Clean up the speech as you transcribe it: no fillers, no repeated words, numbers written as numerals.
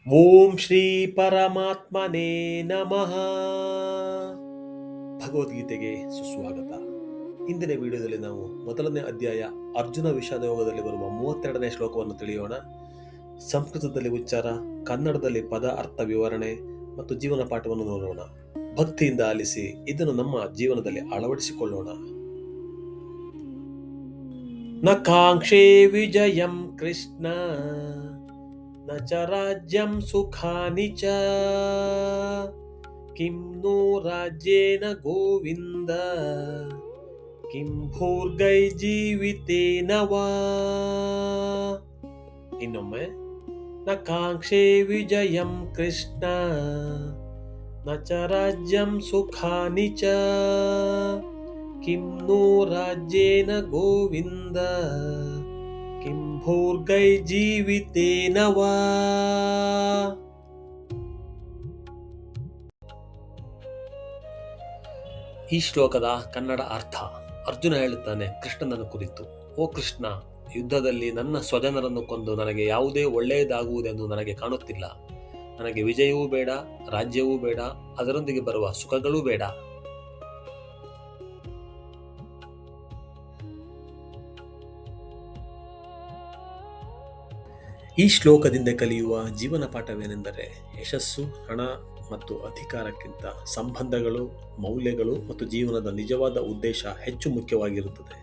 ಓಂ ಶ್ರೀ ಪರಮಾತ್ಮನೇ ನಮಃ. ಭಗವದ್ಗೀತೆಗೆ ಸುಸ್ವಾಗತ. ಇಂದಿನ ವಿಡಿಯೋದಲ್ಲಿ ನಾವು ಮೊದಲನೇ ಅಧ್ಯಾಯ ಅರ್ಜುನ ವಿಷಾದ ಯೋಗದಲ್ಲಿ ಬರುವ 32ನೇ ಶ್ಲೋಕವನ್ನು ತಿಳಿಯೋಣ. ಸಂಸ್ಕೃತದಲ್ಲಿ ಉಚ್ಚಾರ, ಕನ್ನಡದಲ್ಲಿ ಪದ ಅರ್ಥ ವಿವರಣೆ ಮತ್ತು ಜೀವನ ಪಾಠವನ್ನು ನೋಡೋಣ. ಭಕ್ತಿಯಿಂದ ಆಲಿಸಿ ಇದನ್ನು ನಮ್ಮ ಜೀವನದಲ್ಲಿ ಅಳವಡಿಸಿಕೊಳ್ಳೋಣ. ನ ಕಾಂಕ್ಷೇ ವಿಜಯಂ ಕೃಷ್ಣ ನ ಚ ರಾಜ್ಯಂ ಸುಖಾನಿ ಚ ಕಿಂ ನೋ ರಾಜ್ಯೇನ ಗೋವಿಂದ ಕಿಂ ಭೋರ್ಗೈ ಜೀವಿತೇನ ವಾ. ಇನ್ನೊಮ್ಮೆ, ನ ಕಾಂಕ್ಷೇ ವಿಜಯಂ ಕೃಷ್ಣ ನ ಚ ರಾಜ್ಯಂ ಸುಖಾನಿ ಚ ಕಿಂ ನೋ ರಾಜ್ಯೇನ ಗೋವಿಂದ ಕಿಂ ಭೋರ್ಗೈ ಜೀವಿತೇನ ವಾ. ಈ ಶ್ಲೋಕದ ಕನ್ನಡ ಅರ್ಥ: ಅರ್ಜುನ ಹೇಳುತ್ತಾನೆ ಕೃಷ್ಣನನ್ನು ಕುರಿತು, ಓ ಕೃಷ್ಣ, ಯುದ್ಧದಲ್ಲಿ ನನ್ನ ಸ್ವಜನರನ್ನು ಕೊಂದು ನನಗೆ ಯಾವುದೇ ಒಳ್ಳೆಯದಾಗುವುದೆಂದು ನನಗೆ ಕಾಣುತ್ತಿಲ್ಲ. ನನಗೆ ವಿಜಯವೂ ಬೇಡ, ರಾಜ್ಯವೂ ಬೇಡ, ಅದರೊಂದಿಗೆ ಬರುವ ಸುಖಗಳೂ ಬೇಡ. ಈ ಶ್ಲೋಕದಿಂದ ಕಲಿಯುವ ಜೀವನ ಪಾಠವೇನೆಂದರೆ, ಯಶಸ್ಸು, ಹಣ ಮತ್ತು ಅಧಿಕಾರಕ್ಕಿಂತ ಸಂಬಂಧಗಳು, ಮೌಲ್ಯಗಳು ಮತ್ತು ಜೀವನದ ನಿಜವಾದ ಉದ್ದೇಶ ಹೆಚ್ಚು ಮುಖ್ಯವಾಗಿರುತ್ತದೆ.